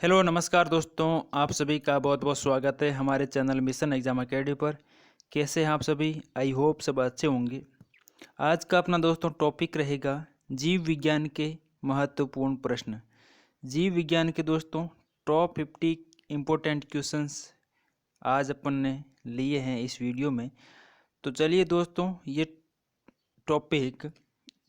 Hello नमस्कार दोस्तों, आप सभी का बहुत बहुत स्वागत है हमारे चैनल मिशन एग्जाम अकेडमी पर। कैसे हैं आप सभी? आई होप सब अच्छे होंगे। आज का अपना दोस्तों टॉपिक रहेगा जीव विज्ञान के महत्वपूर्ण प्रश्न। जीव विज्ञान के दोस्तों टॉप 50 इम्पोर्टेंट क्वेश्चंस आज अपन ने लिए हैं इस वीडियो में। तो चलिए दोस्तों, ये टॉपिक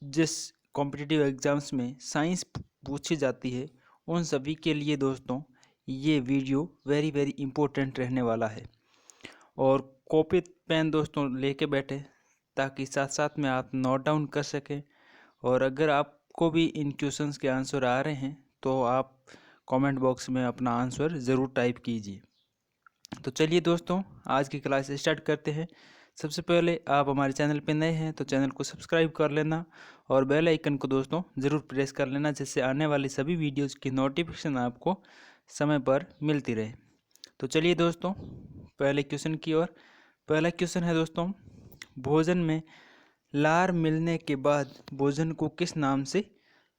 जिस कॉम्पिटिटिव एग्ज़ाम्स में साइंस पूछी जाती है उन सभी के लिए दोस्तों ये वीडियो वेरी वेरी इम्पोर्टेंट रहने वाला है। और कॉपी पेन दोस्तों लेके बैठे ताकि साथ साथ में आप नोट डाउन कर सकें। और अगर आपको भी इन क्वेश्चंस के आंसर आ रहे हैं तो आप कमेंट बॉक्स में अपना आंसर ज़रूर टाइप कीजिए। तो चलिए दोस्तों, आज की क्लास स्टार्ट करते हैं। सबसे पहले आप हमारे चैनल पर नए हैं तो चैनल को सब्सक्राइब कर लेना और बेल आइकन को दोस्तों ज़रूर प्रेस कर लेना, जिससे आने वाली सभी वीडियोस की नोटिफिकेशन आपको समय पर मिलती रहे। तो चलिए दोस्तों, पहले क्वेश्चन की ओर। पहला क्वेश्चन है दोस्तों, भोजन में लार मिलने के बाद भोजन को किस नाम से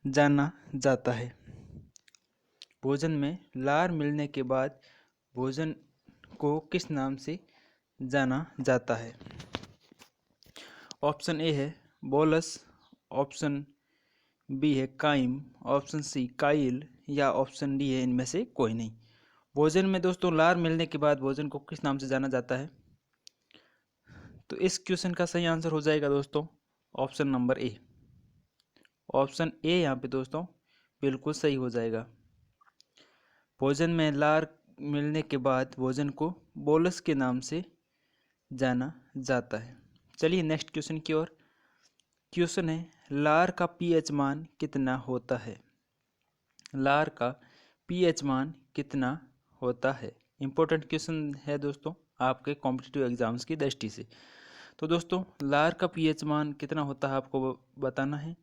जाना जाता है? भोजन में लार मिलने के बाद भोजन को किस नाम से जाना जाता है? ऑप्शन ए है बोलस, ऑप्शन बी है काइम, ऑप्शन सी काइल या ऑप्शन डी है इनमें से कोई नहीं। भोजन में दोस्तों लार मिलने के बाद भोजन को किस नाम से जाना जाता है? तो इस क्वेश्चन का सही आंसर हो जाएगा दोस्तों option number A. Option A यहाँ पे दोस्तों बिल्कुल सही हो जाएगा। भोजन में लार मिलने के बाद भोजन को बोलस के नाम से जाना जाता है। चलिए नेक्स्ट क्वेश्चन की ओर। क्वेश्चन है, लार का पीएच मान कितना होता है? लार का पीएच मान कितना होता है? इंपॉर्टेंट क्वेश्चन है दोस्तों आपके कॉम्पिटिटिव एग्जाम्स की दृष्टि से। तो दोस्तों लार का पीएच मान कितना होता है आपको बताना है।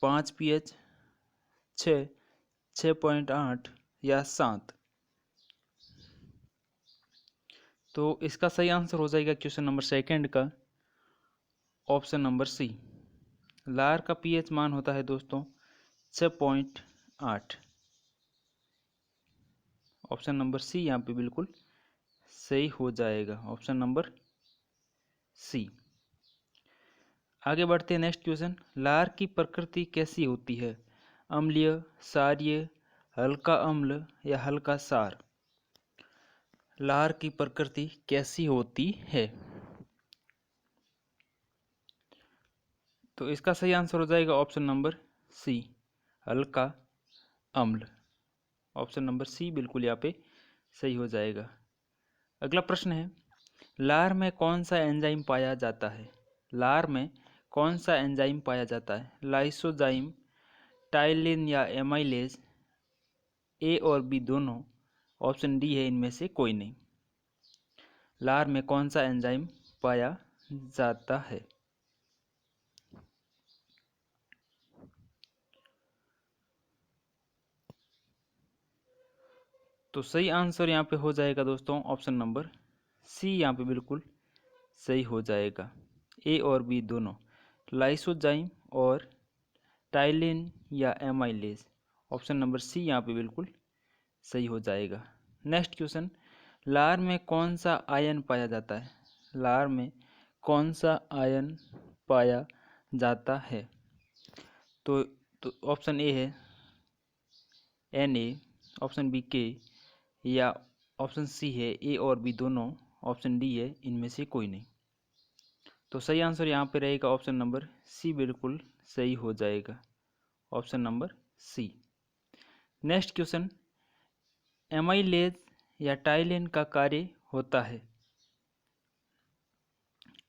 5 पीएच, 6, 6.8 या 7। तो इसका सही आंसर हो जाएगा क्वेश्चन नंबर सेकंड का ऑप्शन नंबर सी। लार का पीएच मान होता है दोस्तों 6.8। ऑप्शन नंबर सी यहाँ पे बिल्कुल सही हो जाएगा, ऑप्शन नंबर सी। आगे बढ़ते हैं नेक्स्ट क्वेश्चन। लार की प्रकृति कैसी होती है? अम्लीय, क्षारीय, हल्का अम्ल या हल्का क्षार? लार की प्रकृति कैसी होती है? तो इसका सही आंसर हो जाएगा ऑप्शन नंबर सी, हल्का अम्ल। ऑप्शन नंबर सी बिल्कुल यहाँ पे सही हो जाएगा। अगला प्रश्न है, लार में कौन सा एंजाइम पाया जाता है? लार में कौन सा एंजाइम पाया जाता है? लाइसोजाइम, टाइलिन या एमाइलेज? ए और बी दोनों, ऑप्शन डी है इनमें से कोई नहीं। लार में कौन सा एंजाइम पाया जाता है? तो सही आंसर यहाँ पे हो जाएगा दोस्तों ऑप्शन नंबर सी, यहाँ पे बिल्कुल सही हो जाएगा। ए और बी दोनों, लाइसोजाइम और टाइलिन या एमाइलेज, ऑप्शन नंबर सी यहाँ पे बिल्कुल सही हो जाएगा। नेक्स्ट क्वेश्चन, लार में कौन सा आयन पाया जाता है? लार में कौन सा आयन पाया जाता है? तो ऑप्शन ए है Na, ऑप्शन बी के या ऑप्शन सी है ए और बी दोनों, ऑप्शन डी है इनमें से कोई नहीं। तो सही आंसर यहाँ पे रहेगा ऑप्शन नंबर सी, बिल्कुल सही हो जाएगा, option number C. Next question, amylase या टाइलिन का कार्य होता है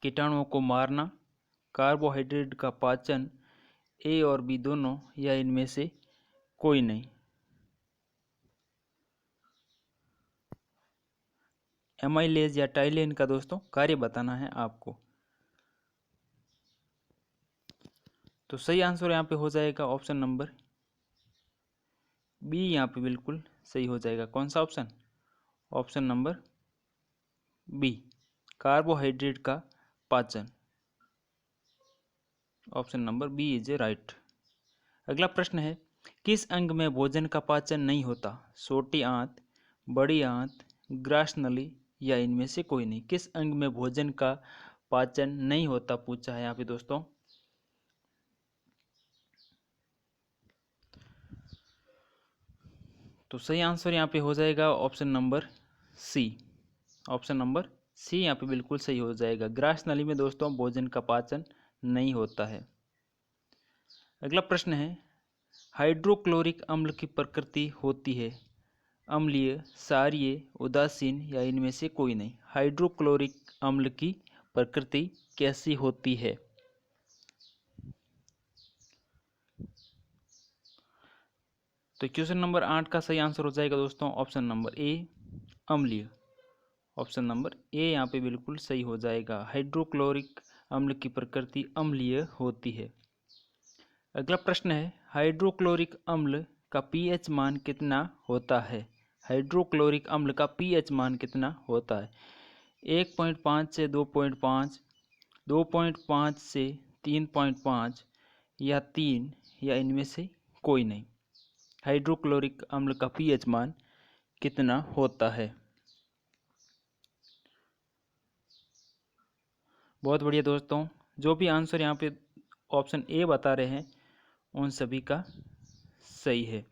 कीटाणुओं को मारना, कार्बोहाइड्रेट का पाचन, ए और बी दोनों या इनमें से कोई नहीं। एमाइलेज या टाइलिन का दोस्तों कार्य बताना है आपको। तो सही आंसर यहाँ पे हो जाएगा ऑप्शन नंबर बी, यहाँ पे बिल्कुल सही हो जाएगा। कौन सा option? Option number B, carbohydrate का पाचन। Option number B is a right. अगला प्रश्न है, किस अंग में भोजन का पाचन नहीं होता? छोटी आंत, बड़ी आंत, ग्रास नली या इनमें से कोई नहीं? किस अंग में भोजन का पाचन नहीं होता पूछा है यहाँ पे दोस्तों। तो सही आंसर यहाँ पे हो जाएगा option number C. Option number C यहाँ पे बिल्कुल सही हो जाएगा। ग्रास नली में दोस्तों भोजन का पाचन नहीं होता है। अगला प्रश्न है, हाइड्रोक्लोरिक अम्ल की प्रकृति होती है अम्लीय, क्षारीय, उदासीन या इनमें से कोई नहीं? हाइड्रोक्लोरिक अम्ल की प्रकृति कैसी होती है? तो क्वेश्चन नंबर 8 का सही आंसर हो जाएगा दोस्तों ऑप्शन नंबर ए, अम्लीय। ऑप्शन नंबर ए यहाँ पे बिल्कुल सही हो जाएगा। हाइड्रोक्लोरिक अम्ल की प्रकृति अम्लीय होती है। अगला प्रश्न है, हाइड्रोक्लोरिक अम्ल का पीएच मान कितना होता है? हाइड्रोक्लोरिक अम्ल का पीएच मान कितना होता है? 1.5 से 2.5, 2.5 से 3.5 या 3 या इनमें से कोई नहीं? हाइड्रोक्लोरिक अम्ल का पीएच मान कितना होता है? बहुत बढ़िया दोस्तों, जो भी आंसर यहाँ पे ऑप्शन ए बता रहे हैं उन सभी का सही है।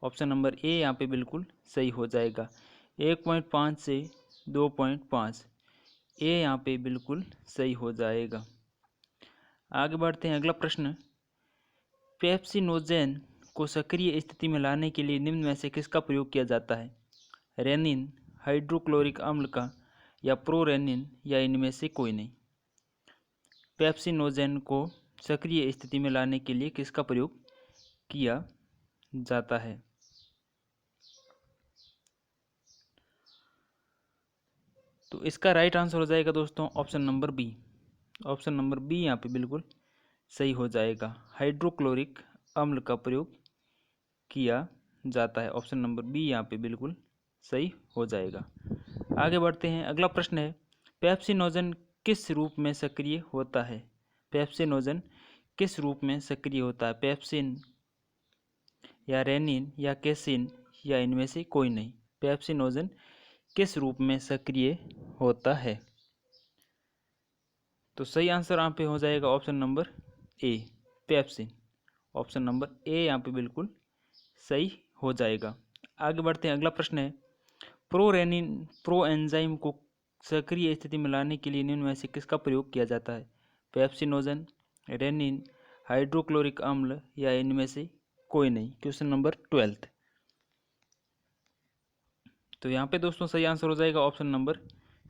ऑप्शन नंबर ए यहाँ पे बिल्कुल सही हो जाएगा। 1.5 से 2.5 ए यहाँ पे बिल्कुल सही हो जाएगा। आगे बढ़ते हैं। अगला प्रश्न, पेप्सिनोजेन को सक्रिय स्थिति में लाने के लिए निम्न में से किसका प्रयोग किया जाता है? रेनिन, हाइड्रोक्लोरिक अम्ल का या प्रोरेनिन या इनमें से कोई नहीं? पेप्सिनोजेन को सक्रिय स्थिति में लाने के लिए किसका प्रयोग किया जाता है? तो इसका राइट आंसर हो जाएगा दोस्तों option number B. Option number B यहाँ पे बिल्कुल सही हो जाएगा। हाइड्रोक्लोरिक अम्ल का प्रयोग किया जाता है। ऑप्शन नंबर बी यहाँ पे बिल्कुल सही हो जाएगा। आगे बढ़ते हैं। अगला प्रश्न है, पेप्सिनोजन किस रूप में सक्रिय होता है? पेप्सिनोजन किस रूप में सक्रिय होता है? पेप्सिन या रेनिन या केसिन या इनमें से कोई नहीं? पेप्सिनोजन किस रूप में सक्रिय होता है? तो सही आंसर यहाँ पे हो जाएगा option number A, pepsin. Option number A यहाँ पे बिल्कुल सही हो जाएगा। आगे बढ़ते हैं। अगला प्रश्न है, प्रोरेनिन प्रोएंजाइम को सक्रिय स्थिति में लाने के लिए निम्न में से किसका प्रयोग किया जाता है? पेप्सिनोजन, रेनिन, हाइड्रोक्लोरिक अम्ल या इनमें से कोई नहीं? Question number 12। तो यहाँ पे दोस्तों सही आंसर हो जाएगा ऑप्शन नंबर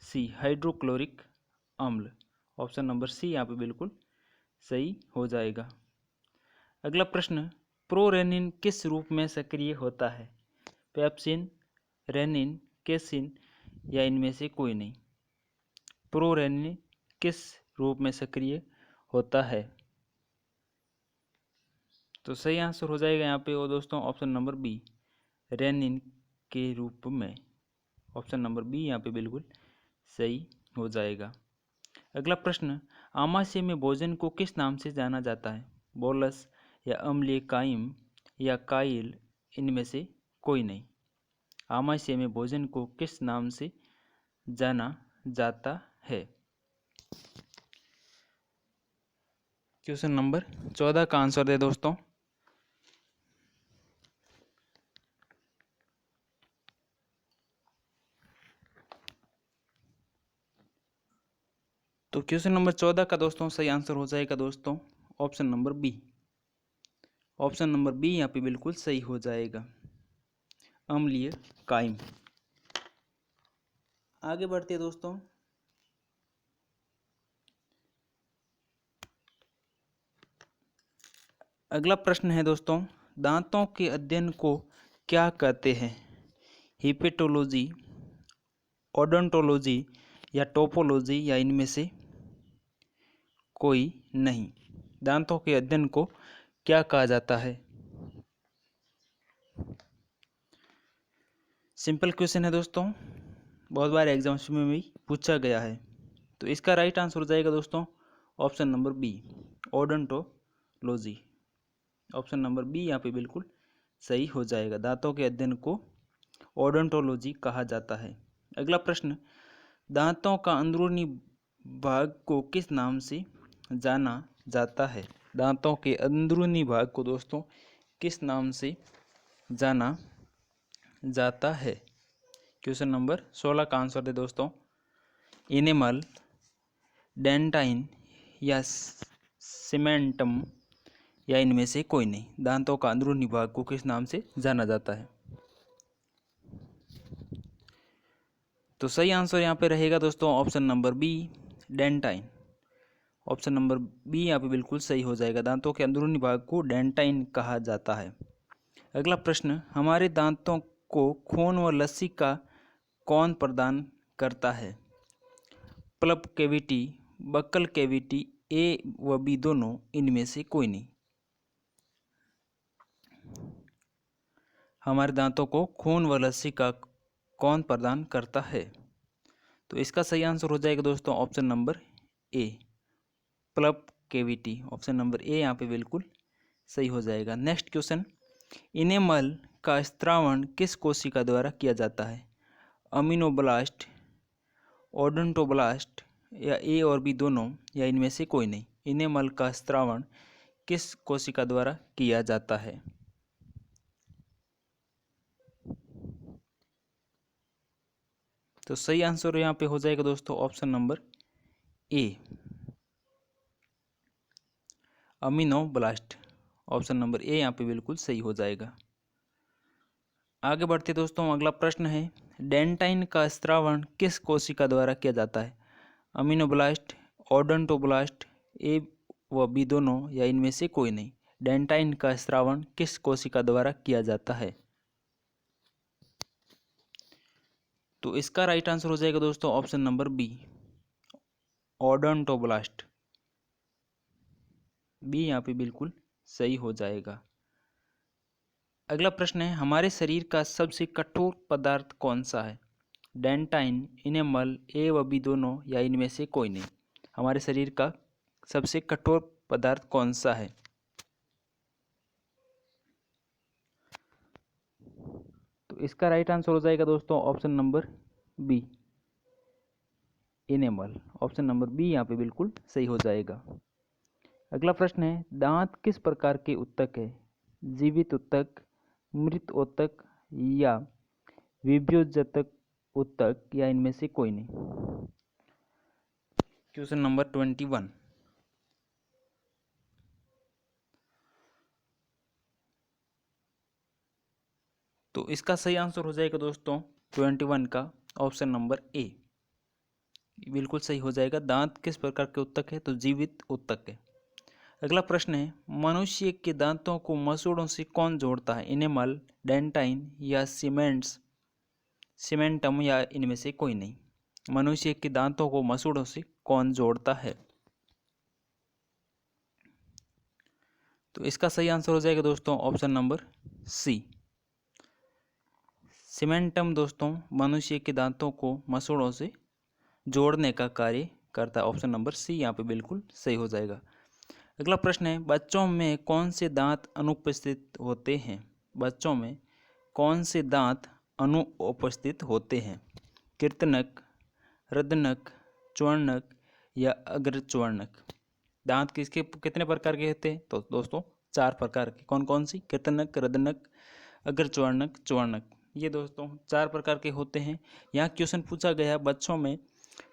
सी, हाइड्रोक्लोरिक अम्ल। ऑप्शन नंबर सी यहाँ पे बिल्कुल सही हो जाएगा। अगला प्रश्न, प्रोरेनिन किस रूप में सक्रिय होता है? पेप्सिन, रेनिन, केसिन या इनमें से कोई नहीं? प्रोरेनिन किस रूप में सक्रिय होता है? तो सही आंसर हो जाएगा यहाँ पे वो दोस्तों ऑप्शन नंबर बी, रेनिन के रूप में। ऑप्शन नंबर बी यहाँ पे बिल्कुल सही हो जाएगा। अगला प्रश्न, आमाशय में भोजन को किस नाम से जाना जाता है? बोलस या अम्लीय काइम या काइल, इनमें से कोई नहीं? आमाशय में भोजन को किस नाम से जाना जाता है? क्वेश्चन नंबर 14 का आंसर दे दोस्तों। तो क्वेश्चन नंबर 14 का दोस्तों सही आंसर हो जाएगा दोस्तों option number B. Option number B यहाँ पे बिल्कुल सही हो जाएगा, अम्लीय काइम। आगे बढ़ते हैं दोस्तों। अगला प्रश्न है दोस्तों, दांतों के अध्ययन को क्या कहते हैं? हिपेटोलॉजी, ओडोंटोलॉजी या टोपोलॉजी या इनमें से कोई नहीं? दांतों के अध्ययन को क्या कहा जाता है? सिंपल क्वेश्चन है दोस्तों, बहुत बार एग्जाम्स में भी पूछा गया है। तो इसका राइट आंसर हो जाएगा दोस्तों option number B, odontology. Option number B यहाँ पे बिल्कुल सही हो जाएगा। दांतों के अध्ययन को ओडोंटोलॉजी कहा जाता है। अगला प्रश्न, दांतों का अंदरूनी भाग को किस नाम से जाना जाता है? दांतों के अंदरूनी भाग को दोस्तों किस नाम से जाना जाता है? क्वेश्चन नंबर 16 का आंसर दे दोस्तों। इनेमल, डेंटाइन या सीमेंटम या इनमें से कोई नहीं। दांतों का अंदरूनी भाग को किस नाम से जाना जाता है? तो सही आंसर यहाँ पे रहेगा दोस्तों option number B, dentine. Option number B यहाँ पे बिल्कुल सही हो जाएगा। दांतों के अंदरूनी भाग को डेंटाइन कहा जाता है। अगला प्रश्न, हमारे दांतों को खून व लस्सी का कौन प्रदान करता है? पल्प कैविटी, बक्कल कैविटी, ए व बी दोनों, इनमें से कोई नहीं। हमारे दांतों को खून व लस्सी का कौन प्रदान करता है? तो इसका सही आंसर हो जाएगा दोस्तों option number A, pulp cavity. Option number A यहाँ पे बिल्कुल सही हो जाएगा। नेक्स्ट क्वेश्चन, इनेमल का स्त्रावण किस कोशिका द्वारा किया जाता है? अमीनोब्लास्ट, ओडोंटोब्लास्ट या ए और बी दोनों, या इनमें से कोई नहीं। इनेमल का स्त्रावण किस कोशिका द्वारा किया जाता है? तो सही आंसर यहाँ पे हो जाएगा दोस्तों ऑप्शन नंबर ए, अमीनोब्लास्ट। ऑप्शन नंबर ए यहाँ पे बिल्कुल सही हो जाएगा। आगे बढ़ते दोस्तों, अगला प्रश्न है, डेंटाइन का स्त्रावण किस कोशिका द्वारा किया जाता है? अमीनोब्लास्ट, ओडोंटोब्लास्ट, ए व बी दोनों, या इनमें से कोई नहीं। डेंटाइन का स्त्रावण किस कोशिका द्वारा किया जाता है? तो इसका राइट आंसर हो जाएगा दोस्तों option number B, odontoblast. B यहाँ पे बिल्कुल सही हो जाएगा। अगला प्रश्न है, हमारे शरीर का सबसे कठोर पदार्थ कौन सा है? डेंटाइन, इनेमल, ए व बी दोनों, या इनमें से कोई नहीं। हमारे शरीर का सबसे कठोर पदार्थ कौन सा है? तो इसका राइट आंसर हो जाएगा दोस्तों option number B, enamel. Option number B यहाँ पे बिल्कुल सही हो जाएगा। अगला प्रश्न है, दांत किस प्रकार के ऊतक है? जीवित ऊतक, मृत ऊतक या विभेदजतक ऊतक, या इनमें से कोई नहीं। Question number 21। तो इसका सही आंसर हो जाएगा दोस्तों 21 का ऑप्शन नंबर ए, बिल्कुल सही हो जाएगा। दांत किस प्रकार के ऊतक है? तो जीवित ऊतक है। अगला प्रश्न है, मनुष्य के दांतों को मसूड़ों से कौन जोड़ता है? इनेमल, डेंटाइन या सीमेंटम, या इनमें से कोई नहीं। मनुष्य के दांतों को मसूड़ों से कौन जोड़ता है? तो इसका सही आंसर हो जाएगा दोस्तों ऑप्शन नंबर सी, सीमेंटम दोस्तों मनुष्य के दांतों को मसूड़ों से जोड़ने का कार्य करता है। ऑप्शन नंबर सी यहाँ पे बिल्कुल सही हो जाएगा। अगला प्रश्न है, बच्चों में कौन से दांत अनुपस्थित होते हैं? बच्चों में कौन से दांत अनुपस्थित होते हैं? कीर्तनक, रदनक, च्वर्णक या अग्रच्वर्णक। दांत किसके कितने प्रकार के होते हैं? तो दोस्तों 4 प्रकार के। कौन कौन सी? कीर्तनक, रदनक, अग्रच्वर्णक, च्वर्णक। ये दोस्तों 4 प्रकार के होते हैं। यहाँ क्वेश्चन पूछा गया, बच्चों में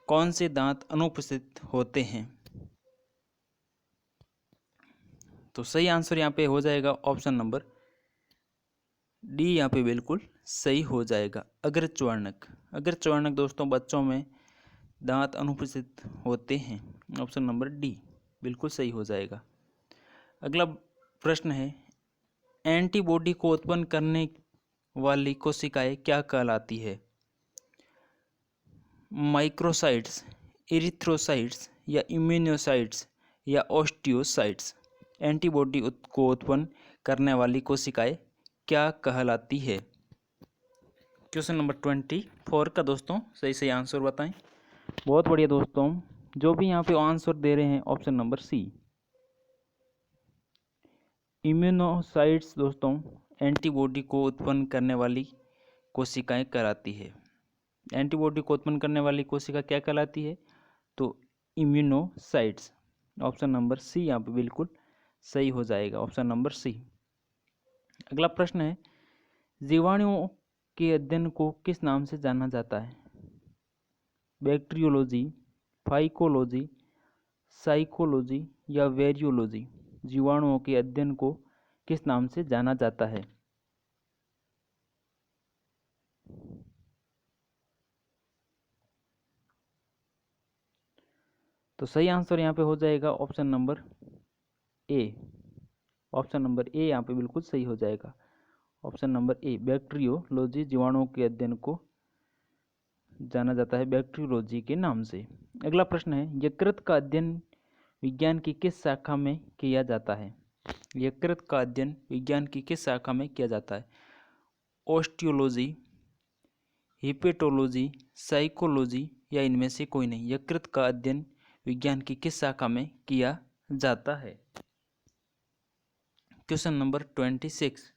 कौन से दांत अनुपस्थित होते हैं? तो सही आंसर यहाँ पे हो जाएगा ऑप्शन नंबर डी, यहाँ पे बिल्कुल सही हो जाएगा, अग्रच्वर्णक। अग्रच्वर्णक दोस्तों बच्चों में दांत अनुपस्थित होते हैं। ऑप्शन नंबर डी बिल्कुल सही हो जाएगा। अगला प्रश्न है, एंटीबॉडी को उत्पन्न करने वाली कोशिकाएं क्या कहलाती है? माइक्रोसाइट्स, इरिथ्रोसाइट्स या इम्यूनोसाइट्स या ऑस्टियोसाइट्स। एंटीबॉडी को उत्पन्न करने वाली कोशिकाएं क्या कहलाती है? क्वेश्चन नंबर 24 का दोस्तों सही आंसर बताएं। बहुत बढ़िया दोस्तों, जो भी यहाँ पे आंसर दे रहे हैं ऑप्शन नंबर सी, इम्यूनोसाइट्स दोस्तों एंटीबॉडी को उत्पन्न करने वाली कोशिकाएं कहलाती है। एंटीबॉडी को उत्पन्न करने वाली कोशिका क्या कहलाती है? तो इम्यूनोसाइट्स। ऑप्शन नंबर सी यहाँ पे बिल्कुल सही हो जाएगा, ऑप्शन नंबर सी। अगला प्रश्न है, जीवाणुओं के अध्ययन को किस नाम से जाना जाता है? बैक्टीरियोलॉजी, फाइकोलॉजी, साइकोलॉजी या वेरियोलॉजी? जीवाणुओं के अध्ययन को किस नाम से जाना जाता है? तो सही आंसर यहाँ पे हो जाएगा option number A. Option number A यहाँ पे बिल्कुल सही हो जाएगा, ऑप्शन नंबर ए। बैक्टीरियोलॉजी जीवाणुओं के अध्ययन को जाना जाता है बैक्टीरियोलॉजी के नाम से। अगला प्रश्न है, यकृत का अध्ययन विज्ञान की किस शाखा में किया जाता है? यकृत का अध्ययन विज्ञान की किस शाखा में किया जाता है? ऑस्टियोलॉजी, हिपेटोलॉजी, साइकोलॉजी या इनमें से कोई नहीं? यकृत का अध्ययन विज्ञान की किस शाखा में किया जाता है? Question number 26।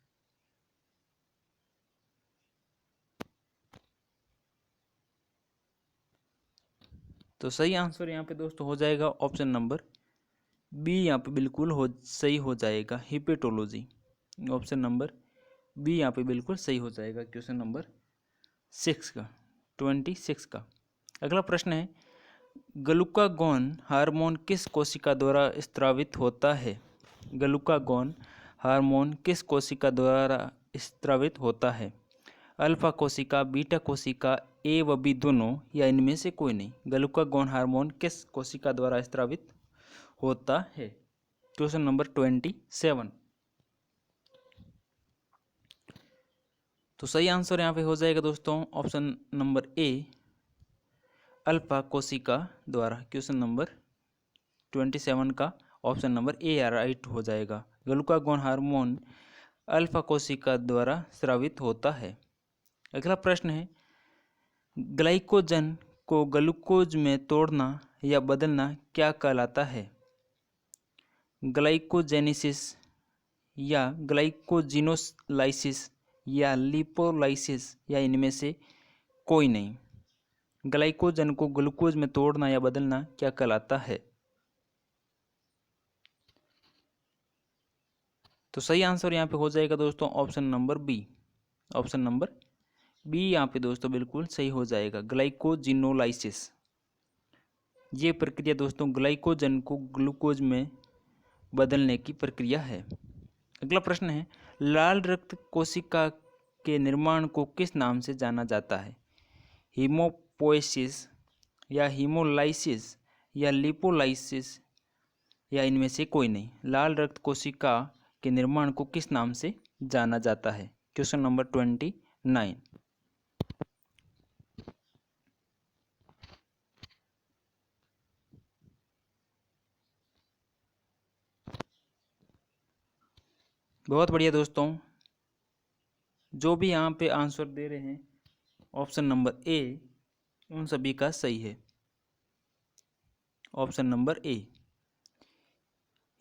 तो सही आंसर यहाँ पे दोस्तों हो जाएगा ऑप्शन नंबर बी, यहाँ पे बिल्कुल सही हो जाएगा, हिपेटोलॉजी। ऑप्शन नंबर बी यहाँ पे बिल्कुल सही हो जाएगा क्वेश्चन नंबर 26 का। अगला प्रश्न है, ग्लूकागॉन हार्मोन किस कोशिका द्वारा स्रावित होता है? ग्लूकागॉन हार्मोन किस कोशिका द्वारा स्रावित होता है? अल्फा कोशिका, बीटा कोशिका, ए व बी दोनों या इनमें से कोई नहीं? ग्लूकागॉन हार्मोन किस कोशिका द्वारा स्रावित होता है? Question number 27। तो सही आंसर यहाँ पे हो जाएगा दोस्तों ऑप्शन नंबर ए, अल्फा कोशिका द्वारा। क्वेश्चन नंबर 27 का ऑप्शन नंबर ए राइट हो जाएगा। ग्लूकागॉन हार्मोन अल्फा कोशिका द्वारा स्रावित होता है। अगला प्रश्न है, ग्लाइकोजन को ग्लूकोज में तोड़ना या बदलना क्या कहलाता है? ग्लाइकोजेनेसिस या ग्लाइकोजिनोलाइसिस या लिपोलाइसिस या इनमें से कोई नहीं? ग्लाइकोजन को ग्लूकोज में तोड़ना या बदलना क्या कहलाता है? तो सही आंसर यहाँ पे हो जाएगा दोस्तों option number B. Option number B यहाँ पे दोस्तों बिल्कुल सही हो जाएगा, ग्लाइकोजिनोलाइसिस। ये प्रक्रिया दोस्तों ग्लाइकोजन को ग्लूकोज में बदलने की प्रक्रिया है। अगला प्रश्न है, लाल रक्त कोशिका के निर्माण को किस नाम से जाना जाता है? हीमोपोएसिस या हीमोलाइसिस या लिपोलाइसिस या इनमें से कोई नहीं? लाल रक्त कोशिका के निर्माण को किस नाम से जाना जाता है? Question number 29। बहुत बढ़िया दोस्तों, जो भी यहाँ पे आंसर दे रहे हैं ऑप्शन नंबर ए, उन सभी का सही है। Option number A,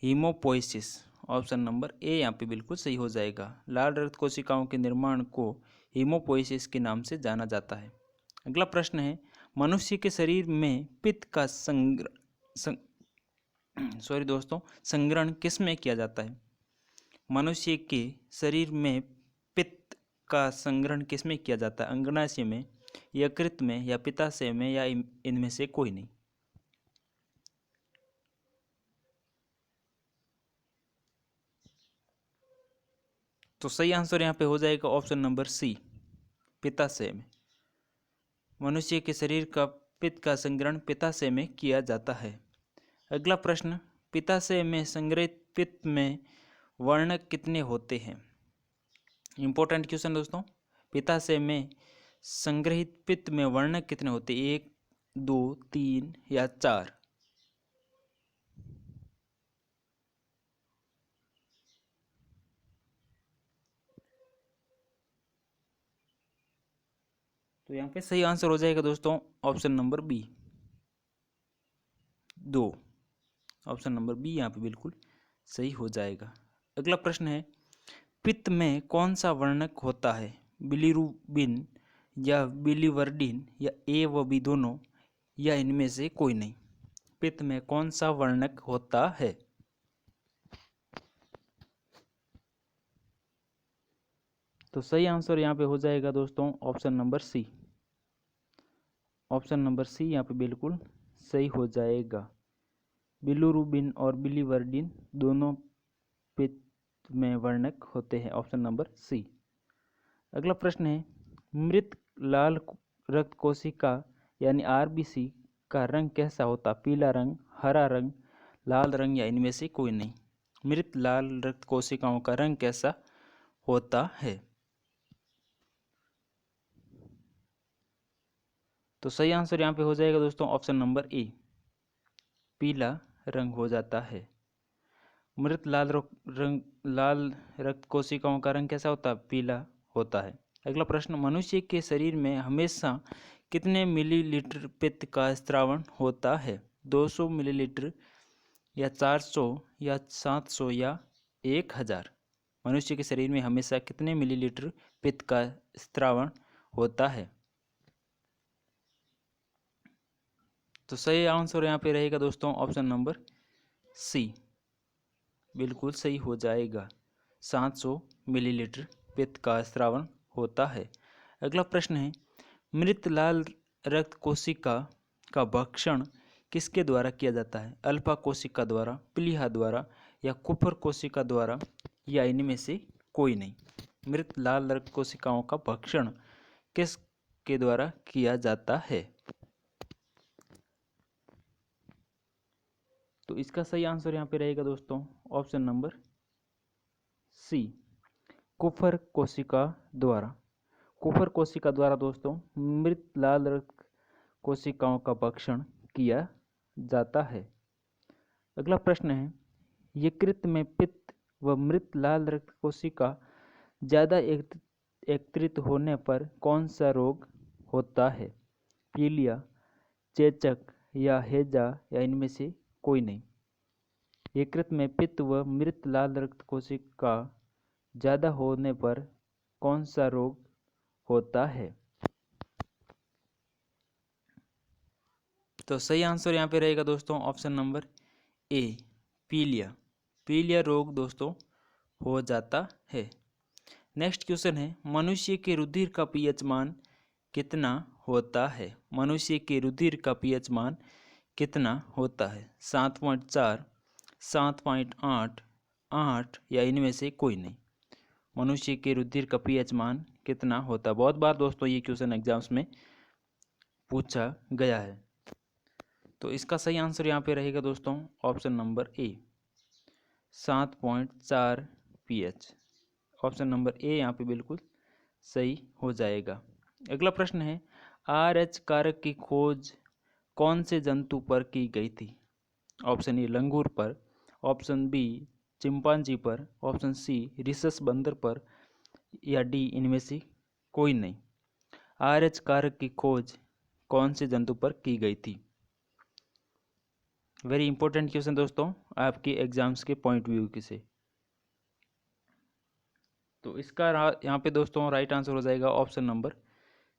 haemopoiesis. Option number A यहाँ पे बिल्कुल सही हो जाएगा। लाल रक्त कोशिकाओं के निर्माण को हीमोपोएसिस के नाम से जाना जाता है। अगला प्रश्न है, मनुष्य के शरीर में पित्त का संग्रहण किस में किया जाता है? मनुष्य के शरीर में पित्त का संग्रहण किस में किया जाता है? अंगनाशय में, यकृत में या पित्ताशय में या इनमें से कोई नहीं? तो सही आंसर यहाँ पे हो जाएगा ऑप्शन नंबर सी, पित्ताशय में। मनुष्य के शरीर का पित्त का संग्रहण पित्ताशय में किया जाता है। अगला प्रश्न, पित्ताशय में संग्रहित पित्त में वर्णक कितने होते हैं? इंपॉर्टेंट क्वेश्चन दोस्तों। पित्ताशय में संग्रहित पित्त में वर्णक कितने होते हैं? 1, 2, 3 या 4? तो यहाँ पे सही आंसर हो जाएगा दोस्तों option number B, 2। Option number B यहाँ पे बिल्कुल सही हो जाएगा। अगला प्रश्न है, पित्त में कौन सा वर्णक होता है? बिलीरुबिन या बिलीवर्डिन या ए व बी दोनों या इनमें से कोई नहीं? पित्त में कौन सा वर्णक होता है? तो सही आंसर यहाँ पे हो जाएगा दोस्तों option number C. Option number C यहाँ पे बिल्कुल सही हो जाएगा। बिलीरुबिन और बिलीवर्डिन दोनों पित्त में वर्णक होते हैं। Option number C. अगला प्रश्न है, मृत लाल रक्त कोशिका यानी आरबीसी का रंग कैसा होता? पीला रंग, हरा रंग, लाल रंग या इनमें से कोई नहीं? मृत लाल रक्त कोशिकाओं का रंग कैसा होता है? तो सही आंसर यहाँ पे हो जाएगा दोस्तों ऑप्शन नंबर ए, पीला रंग हो जाता है। मृत लाल रक्त कोशिकाओं का रंग कैसा होता है? पीला होता है। अगला प्रश्न, मनुष्य के शरीर में हमेशा कितने मिलीलीटर पित्त का स्रावण होता है? 200 मिलीलीटर या 400 या 700 या 1000? मनुष्य के शरीर में हमेशा कितने मिलीलीटर पित्त का स्रावण होता है? तो सही आंसर यहाँ पे रहेगा दोस्तों ऑप्शन नंबर सी, बिल्कुल सही हो जाएगा। 700 मिलीलीटर पित्त का स्रावण होता है। अगला प्रश्न है, मृत लाल रक्त कोशिका का भक्षण किसके द्वारा किया जाता है? अल्फा कोशिका द्वारा, प्लीहा द्वारा या कुपर कोशिका द्वारा या इनमें से कोई नहीं? मृत लाल रक्त कोशिकाओं का भक्षण किसके द्वारा किया जाता है? तो इसका सही आंसर यहाँ पे रहेगा दोस्तों ऑप्शन नंबर सी, कुफर कोशिका द्वारा। कुफर कोशिका द्वारा दोस्तों मृत लाल रक्त कोशिकाओं का भक्षण किया जाता है। अगला प्रश्न है, यकृत में पित्त व मृत लाल रक्त कोशिका ज़्यादा एकत्रित होने पर कौन सा रोग होता है? पीलिया, चेचक या हैजा या इनमें से कोई नहीं? यकृत में पित्त व मृत लाल रक्त कोशिका ज़्यादा होने पर कौन सा रोग होता है? तो सही आंसर यहाँ पे रहेगा दोस्तों ऑप्शन नंबर ए, पीलिया। पीलिया रोग दोस्तों हो जाता है। नेक्स्ट क्वेश्चन है, मनुष्य के रुधिर का पीएच मान कितना होता है? मनुष्य के रुधिर का पीएच मान कितना होता है? 7.4, 7.8, 8 या इनमें से कोई नहीं? मनुष्य के रुधिर का पीएच मान कितना होता है? बहुत बार दोस्तों ये क्वेश्चन एग्जाम्स में पूछा गया है। तो इसका सही आंसर यहाँ पे रहेगा दोस्तों option number A, 7.4 pH. Option number A यहाँ पे बिल्कुल सही हो जाएगा। अगला प्रश्न है, RH कारक की खोज कौन से जंतु पर की गई थी? ऑप्शन ए लंगूर पर, ऑप्शन बी चिंपांजी पर, ऑप्शन सी रिसस बंदर पर या डी इनमें से कोई नहीं? RH कारक की खोज कौन से जंतु पर की गई थी? वेरी इंपॉर्टेंट क्वेश्चन दोस्तों आपके एग्जाम्स के पॉइंट व्यू से। तो इसका यहाँ पे दोस्तों राइट आंसर हो जाएगा ऑप्शन नंबर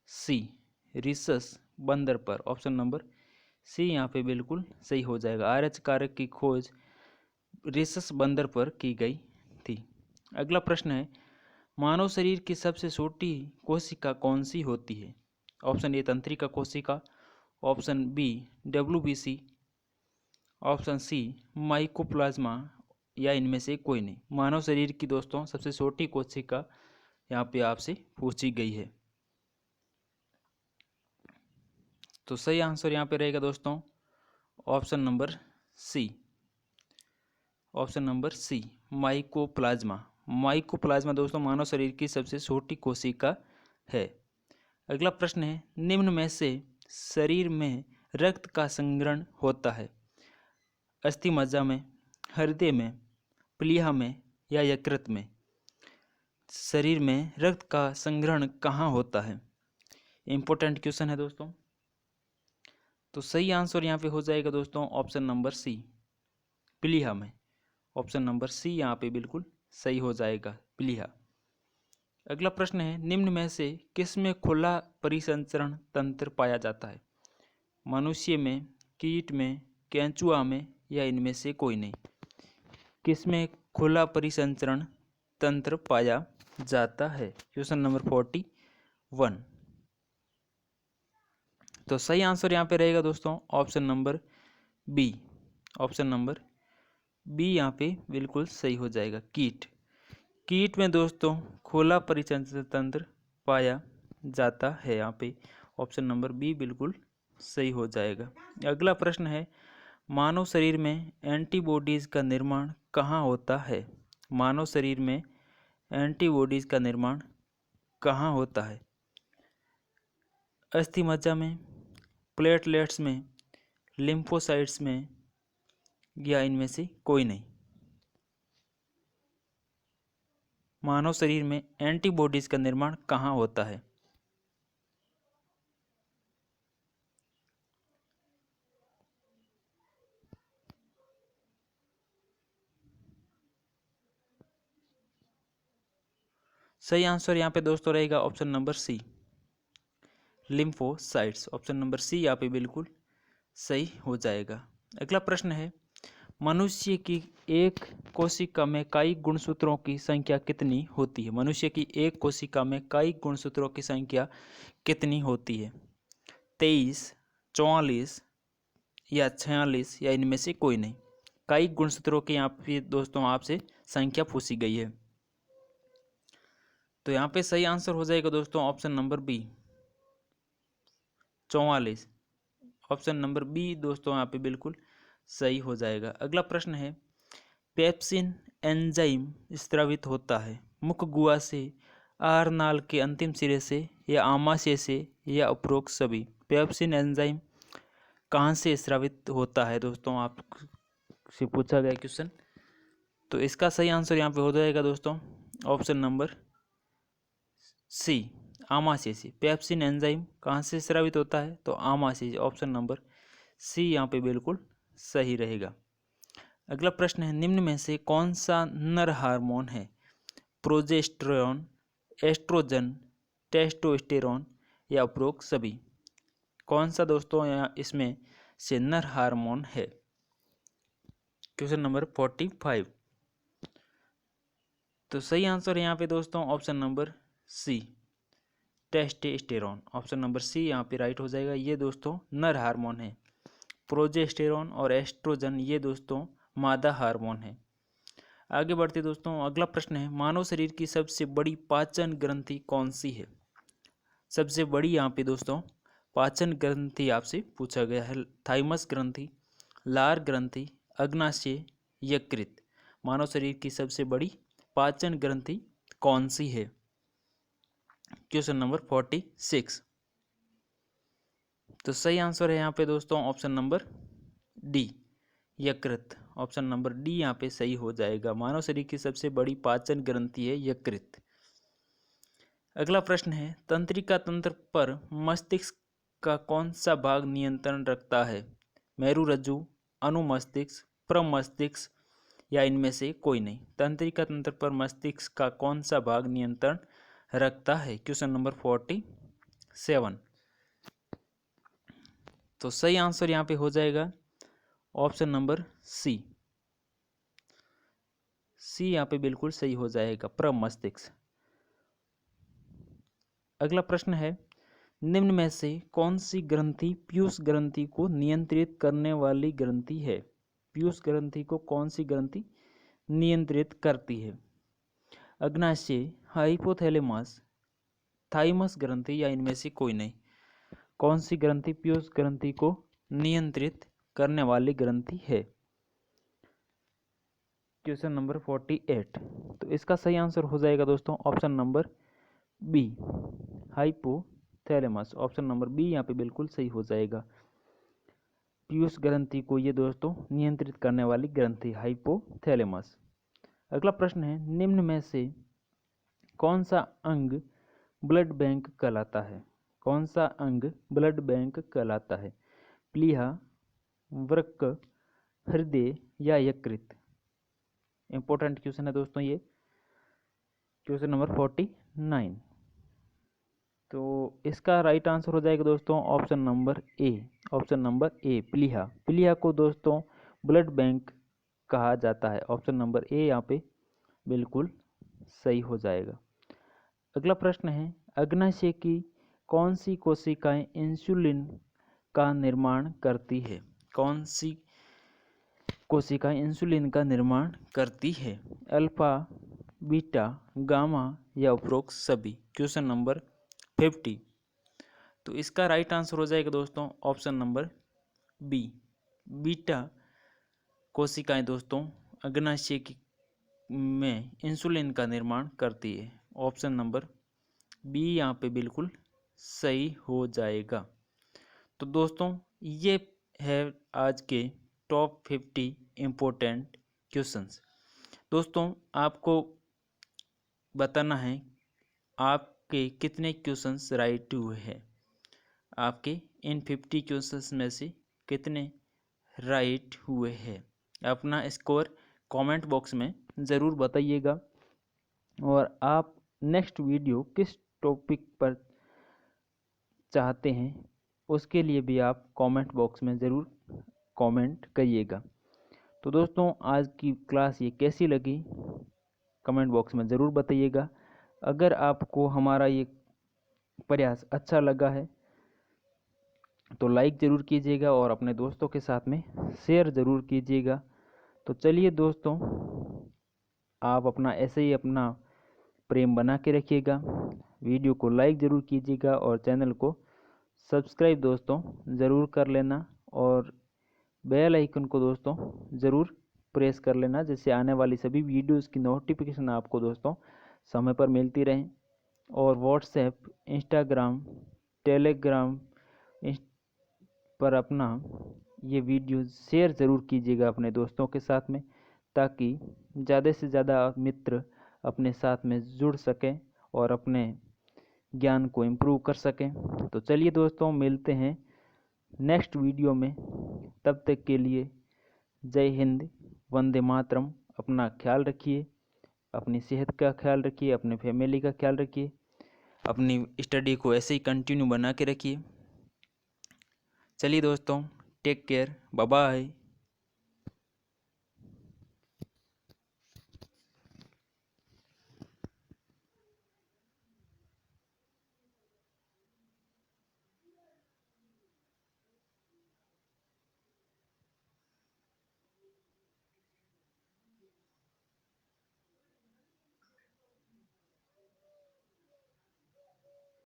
सी, रिसस बंदर पर। ऑप्शन नंबर सी यहाँ पे बिल्कुल सही हो जाएगा। RH कारक की खोज रिसस बंदर पर की गई थी। अगला प्रश्न है, मानव शरीर की सबसे छोटी कोशिका कौन सी होती है? ऑप्शन ए तंत्रिका कोशिका, option B WBC, option C mycoplasma या इनमें से कोई नहीं? मानव शरीर की दोस्तों सबसे छोटी कोशिका यहाँ पे आपसे पूछी गई है। तो सही आंसर यहाँ पे रहेगा दोस्तों option number C, option number C mycoplasma. Mycoplasma दोस्तों मानव शरीर की सबसे छोटी कोशिका है। अगला प्रश्न है, निम्न में से शरीर में रक्त का संग्रहण होता है? अस्थि मज्जा में, हृदय में, प्लीहा में या यकृत में? शरीर में रक्त का संग्रहण कहाँ होता है? इंपॉर्टेंट क्वेश्चन है दोस्तों। तो सही आंसर यहाँ पे हो जाएगा दोस्तों ऑप्शन नंबर सी, प्लीहा में। ऑप्शन नंबर सी यहाँ पे बिल्कुल सही हो जाएगा प्लीहा। अगला प्रश्न है, निम्न में से किस में खुला परिसंचरण तंत्र पाया जाता है? मनुष्य में, कीट में, केंचुआ में या इनमें से कोई नहीं? किस में खुला परिसंचरण तंत्र पाया जाता है? Question number 41। तो सही आंसर यहाँ पे रहेगा दोस्तों option number B. Option number B यहाँ पे बिल्कुल सही हो जाएगा। कीट, कीट में दोस्तों खुला परिसंचरण तंत्र पाया जाता है। यहाँ पे ऑप्शन नंबर बी बिल्कुल सही हो जाएगा। अगला प्रश्न है, मानव शरीर में एंटीबॉडीज का निर्माण कहाँ होता है? मानव शरीर में एंटीबॉडीज का निर्माण कहाँ होता है? अस्थि मज्जा में, प्लेटलेट्स में, लिम्फोसाइट्स में या इनमें से कोई नहीं? मानव शरीर में एंटीबॉडीज का निर्माण कहाँ होता है? सही आंसर यहाँ पे दोस्तों रहेगा option number C, lymphocytes. Option number C यहाँ पे बिल्कुल सही हो जाएगा। अगला प्रश्न है, मनुष्य की एक कोशिका में कई गुणसूत्रों की संख्या कितनी होती है? मनुष्य की एक कोशिका में कई गुणसूत्रों की संख्या कितनी होती है? 23, 44 या 46 या इनमें से कोई नहीं? कई गुणसूत्रों की यहाँ पे दोस्तों आपसे संख्या पूछी गई है। तो यहाँ पे सही आंसर हो जाएगा दोस्तों option number B, 44। Option number B दोस्तों यहाँ पे बिल्कुल सही हो जाएगा। अगला प्रश्न है, पेप्सिन एंजाइम स्रावित होता है मुख गुहा से, आहार नाल के अंतिम सिरे से या आमाशय से या उपरोक्त सभी? पेप्सिन एंजाइम कहाँ से स्रावित होता है दोस्तों, आपसे पूछा गया क्वेश्चन। तो इसका सही आंसर यहाँ पे हो जाएगा दोस्तों ऑप्शन नंबर सी, आमाशय से। पेप्सिन एंजाइम कहाँ से स्रावित होता है? तो आमाशय से। ऑप्शन नंबर सी यहाँ पे बिल्कुल सही रहेगा। अगला प्रश्न है, निम्न में से कौन सा नर हार्मोन है? प्रोजेस्टेरॉन, एस्ट्रोजन, टेस्टोस्टेरोन या उपरोक्त सभी? कौन सा दोस्तों यहाँ इसमें से नर हार्मोन है? Question number 45। तो सही आंसर यहाँ पे दोस्तों option number C, testosterone. Option number C यहाँ पे राइट हो जाएगा। ये दोस्तों नर हार्मोन है। प्रोजेस्टेरॉन और एस्ट्रोजन ये दोस्तों मादा हार्मोन है। आगे बढ़ते दोस्तों, अगला प्रश्न है, मानव शरीर की सबसे बड़ी पाचन ग्रंथि कौन सी है? सबसे बड़ी यहाँ पे दोस्तों पाचन ग्रंथि आपसे पूछा गया है। थाइमस ग्रंथि, लार ग्रंथि, अग्नाशय, यकृत। मानव शरीर की सबसे बड़ी पाचन ग्रंथि कौन सी है? Question number 46। तो सही आंसर है यहाँ पे दोस्तों ऑप्शन नंबर डी, यकृत। ऑप्शन नंबर डी यहाँ पे सही हो जाएगा। मानव शरीर की सबसे बड़ी पाचन ग्रंथि है यकृत। अगला प्रश्न है, तंत्रिका तंत्र पर मस्तिष्क का कौन सा भाग नियंत्रण रखता है? मेरुरज्जु, अनुमस्तिष्क, प्रमस्तिष्क या इनमें से कोई नहीं? तंत्रिका तंत्र पर मस्तिष्क का कौन सा भाग नियंत्रण रखता है? Question number 47। तो सही आंसर यहाँ पे हो जाएगा ऑप्शन नंबर सी, सी यहाँ पे बिल्कुल सही हो जाएगा, प्रमस्तिष्क। अगला प्रश्न है, निम्न में से कौन सी ग्रंथि पीयूष ग्रंथि को नियंत्रित करने वाली ग्रंथि है? पीयूष ग्रंथि को कौन सी ग्रंथि नियंत्रित करती है? अग्नाशय, हाइपोथैलेमस, थाइमस ग्रंथि या इनमें से कोई नहीं? कौन सी ग्रंथि पीयूष ग्रंथि को नियंत्रित करने वाली ग्रंथि है? Question number 48। तो इसका सही आंसर हो जाएगा दोस्तों option number B, hypothalamus. Option number B यहाँ पे बिल्कुल सही हो जाएगा। पीयूष ग्रंथि को ये दोस्तों नियंत्रित करने वाली ग्रंथि हाइपोथैलेमस। अगला प्रश्न है, निम्न में से कौन सा अंग ब्लड बैंक कहलाता है? कौन सा अंग ब्लड बैंक कहलाता है? प्लीहा, वृक्क, हृदय या यकृत? इंपॉर्टेंट क्वेश्चन है दोस्तों ये। Question number 49। तो इसका राइट आंसर हो जाएगा दोस्तों ऑप्शन नंबर ए। ऑप्शन नंबर ए प्लीहा। प्लीहा को दोस्तों ब्लड बैंक कहा जाता है। ऑप्शन नंबर ए यहाँ पे बिल्कुल सही हो जाएगा। अगला प्रश्न है, अग्नाशय की कौन सी कोशिकाएं इंसुलिन का निर्माण करती है? कौन सी कोशिकाएं इंसुलिन का निर्माण करती है? अल्फा, बीटा, गामा या उपरोक्त सभी? Question number 50। तो इसका राइट आंसर हो जाएगा दोस्तों ऑप्शन नंबर बी। बीटा कोशिकाएं दोस्तों अग्नाशय की में इंसुलिन का निर्माण करती है। ऑप्शन नंबर बी यहाँ पे बिल्कुल सही हो जाएगा। तो दोस्तों ये है आज के टॉप 50 इम्पोर्टेंट क्वेश्चंस। दोस्तों आपको बताना है आपके कितने क्वेश्चंस राइट हुए हैं। आपके इन 50 क्वेश्चंस में से कितने राइट हुए हैं, अपना स्कोर कमेंट बॉक्स में ज़रूर बताइएगा। और आप नेक्स्ट वीडियो किस टॉपिक पर चाहते हैं उसके लिए भी आप कमेंट बॉक्स में ज़रूर कमेंट करिएगा। तो दोस्तों आज की क्लास ये कैसी लगी कमेंट बॉक्स में ज़रूर बताइएगा। अगर आपको हमारा ये प्रयास अच्छा लगा है तो लाइक ज़रूर कीजिएगा और अपने दोस्तों के साथ में शेयर ज़रूर कीजिएगा। तो चलिए दोस्तों, आप अपना ऐसे ही अपना प्रेम बना के रखिएगा। वीडियो को लाइक ज़रूर कीजिएगा और चैनल को सब्सक्राइब दोस्तों ज़रूर कर लेना और बेल आइकन को दोस्तों ज़रूर प्रेस कर लेना, जिससे आने वाली सभी वीडियोस की नोटिफिकेशन आपको दोस्तों समय पर मिलती रहें। और व्हाट्सएप, इंस्टाग्राम, टेलीग्राम पर अपना ये वीडियो शेयर ज़रूर कीजिएगा अपने दोस्तों के साथ में, ताकि ज़्यादा से ज़्यादा मित्र अपने साथ में जुड़ सकें और अपने ज्ञान को इम्प्रूव कर सकें। तो चलिए दोस्तों, मिलते हैं नेक्स्ट वीडियो में। तब तक के लिए जय हिंद, वंदे मातरम। अपना ख्याल रखिए, अपनी सेहत का ख्याल रखिए, अपने फैमिली का ख्याल रखिए, अपनी स्टडी को ऐसे ही कंटिन्यू बना के रखिए। चलिए दोस्तों, टेक केयर, बाय बाय।